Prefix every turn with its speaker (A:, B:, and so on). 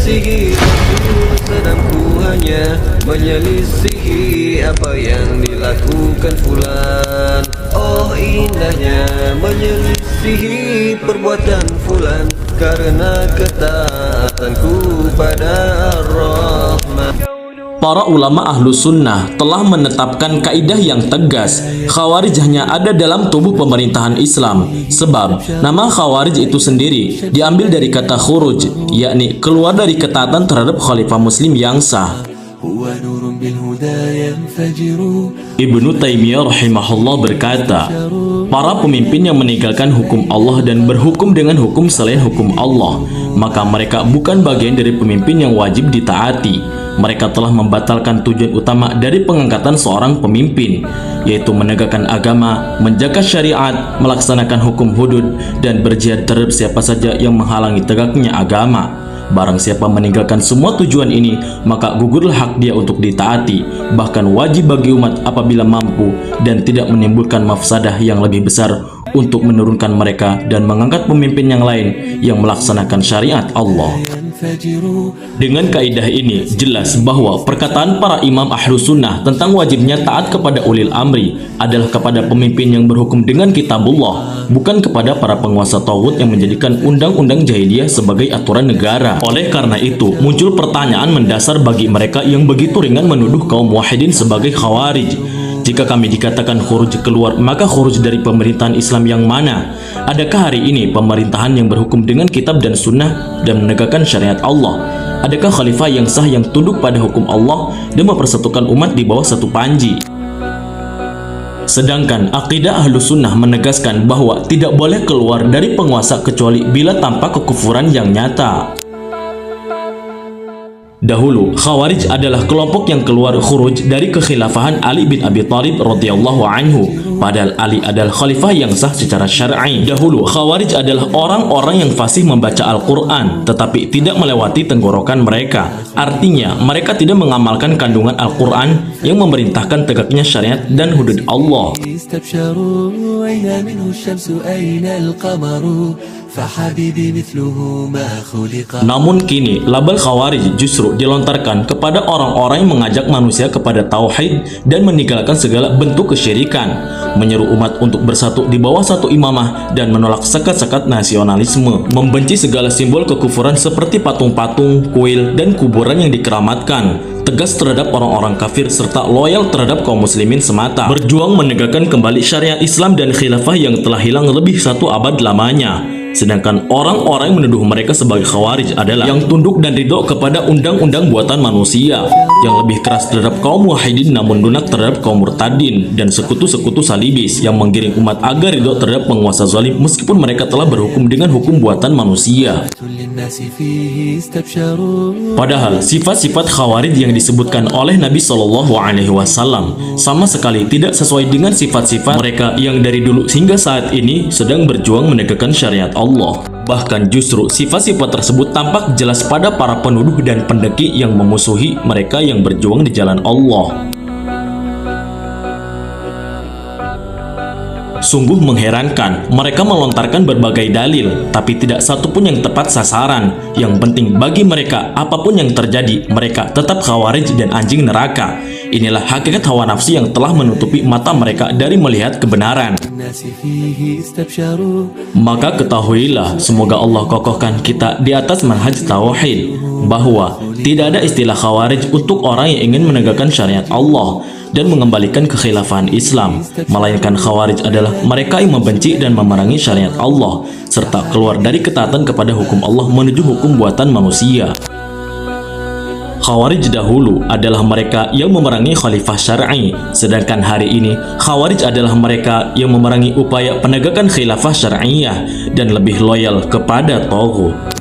A: menyelisihi sedang ku hanya menyelisihi apa yang dilakukan fulan. Oh indahnya menyelisihi perbuatan fulan karena ketaatanku pada Ar-Rahman.
B: Para ulama ahlu sunnah telah menetapkan kaidah yang tegas, Khawarij hanya ada dalam tubuh pemerintahan Islam. Sebab nama Khawarij itu sendiri diambil dari kata khuruj, yakni keluar dari ketaatan terhadap khalifah muslim yang sah. Ibnu Taimiyah rahimahullah berkata, para pemimpin yang meninggalkan hukum Allah dan berhukum dengan hukum selain hukum Allah, maka mereka bukan bagian dari pemimpin yang wajib ditaati. Mereka telah membatalkan tujuan utama dari pengangkatan seorang pemimpin, yaitu menegakkan agama, menjaga syariat, melaksanakan hukum hudud, dan berjihad terhadap siapa saja yang menghalangi tegaknya agama. Barang siapa meninggalkan semua tujuan ini, maka gugurlah hak dia untuk ditaati. Bahkan wajib bagi umat apabila mampu dan tidak menimbulkan mafsadah yang lebih besar untuk menurunkan mereka dan mengangkat pemimpin yang lain yang melaksanakan syariat Allah. Dengan kaidah ini, jelas bahwa perkataan para imam ahlu sunnah tentang wajibnya taat kepada ulil amri adalah kepada pemimpin yang berhukum dengan kitabullah, bukan kepada para penguasa tauhid yang menjadikan undang-undang jahiliyah sebagai aturan negara. Oleh karena itu, muncul pertanyaan mendasar bagi mereka yang begitu ringan menuduh kaum muwahhidin sebagai khawarij. Jika kami dikatakan khuruj keluar, maka khuruj dari pemerintahan Islam yang mana? Adakah hari ini pemerintahan yang berhukum dengan kitab dan sunnah dan menegakkan syariat Allah? Adakah khalifah yang sah yang tunduk pada hukum Allah dan mempersatukan umat di bawah satu panji? Sedangkan akidah ahlu sunnah menegaskan bahwa tidak boleh keluar dari penguasa kecuali bila tanpa kekufuran yang nyata. Dahulu, Khawarij adalah kelompok yang keluar khuruj dari kekhilafahan Ali bin Abi Thalib radhiyallahu anhu. Padahal Ali adalah khalifah yang sah secara syar'i. Dahulu, Khawarij adalah orang-orang yang fasih membaca Al-Quran, tetapi tidak melewati tenggorokan mereka. Artinya, mereka tidak mengamalkan kandungan Al-Quran yang memerintahkan tegaknya syariat dan hudud Allah. Namun kini, label Khawarij justru dilontarkan kepada orang-orang yang mengajak manusia kepada tauhid dan meninggalkan segala bentuk kesyirikan, menyeru umat untuk bersatu di bawah satu imamah dan menolak sekat-sekat nasionalisme, membenci segala simbol kekufuran seperti patung-patung, kuil, dan kuburan yang dikeramatkan, tegas terhadap orang-orang kafir serta loyal terhadap kaum muslimin semata, berjuang menegakkan kembali syariat Islam dan khilafah yang telah hilang lebih 1 abad lamanya. Sedangkan orang-orang yang menuduh mereka sebagai Khawarij adalah yang tunduk dan ridho kepada undang-undang buatan manusia, yang lebih keras terhadap kaum muwahhidin namun lunak terhadap kaum murtadin, dan sekutu-sekutu salibis yang menggiring umat agar ridho terhadap penguasa zalim meskipun mereka telah berhukum dengan hukum buatan manusia. Padahal sifat-sifat Khawarij yang disebutkan oleh Nabi SAW sama sekali tidak sesuai dengan sifat-sifat mereka yang dari dulu hingga saat ini sedang berjuang menegakkan syariat Allah. Bahkan justru sifat-sifat tersebut tampak jelas pada para penuduh dan pendeki yang memusuhi mereka yang berjuang di jalan Allah. Sungguh mengherankan, mereka melontarkan berbagai dalil, tapi tidak satupun yang tepat sasaran. Yang penting bagi mereka, apapun yang terjadi, mereka tetap Khawarij dan anjing neraka. Inilah hakikat hawa nafsu yang telah menutupi mata mereka dari melihat kebenaran. Maka ketahuilah, semoga Allah kokohkan kita di atas manhaj tauhid, bahwa tidak ada istilah Khawarij untuk orang yang ingin menegakkan syariat Allah dan mengembalikan kekhilafahan Islam, melainkan Khawarij adalah mereka yang membenci dan memerangi syariat Allah serta keluar dari ketaatan kepada hukum Allah menuju hukum buatan manusia. Khawarij dahulu adalah mereka yang memerangi khalifah syar'i, sedangkan hari ini Khawarij adalah mereka yang memerangi upaya penegakan khilafah syar'iyah dan lebih loyal kepada tauhid.